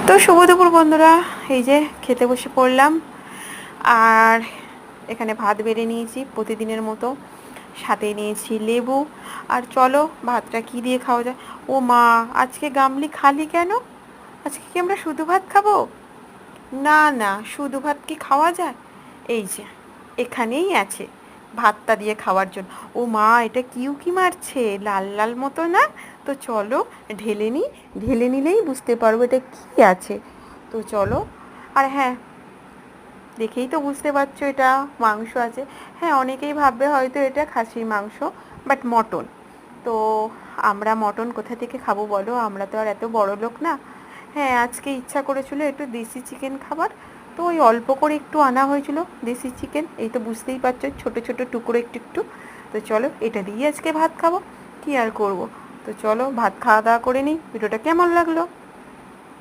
তো শুভ দুপুর বন্ধুরা, এই যে খেতে বসে পড়লাম। আর এখানে ভাত বেড়ে নিয়েছি প্রতিদিনের মতো, সাথে নিয়েছি লেবু। আর চলো ভাতটা কি দিয়ে খাওয়া যায়। ও মা, আজকে গামলি খালি কেন? আজকে কি আমরা শুধু ভাত খাবো? না না, শুধু ভাত কি খাওয়া যায়? এই যে এখানেই আছে ভাতটা দিয়ে খাওয়ার জন্য। ও মা, এটা কি উকি মারছে লাল লাল মতো না? তো চলো ঢেলে নিই, ঢেলে নিলেই বুঝতে পারবো এটা কি আছে। তো চলো। আর হ্যাঁ, দেখেই তো বুঝতে পারছো এটা মাংস আছে। হ্যাঁ, অনেকেই ভাববে হয়তো এটা খাসির মাংস, বাট মটন। তো আমরা মটন কোথা থেকে খাবো বলো, আমরা তো আর এত বড় লোক না। হ্যাঁ, আজকে ইচ্ছা করেছিল একটু দেশি চিকেন খাবার, তো ওই অল্প করে একটু আনা হয়েছিল দেশি চিকেন। এই তো বুঝতেই পারছো, ছোট ছোট টুকরো একটু একটু। তো চলো এটা দিয়ে আজকে ভাত খাবো, কি আর করব। তো চলো ভাত খাওয়া দাওয়া করে নিই। ভিডিওটা কেমন লাগলো?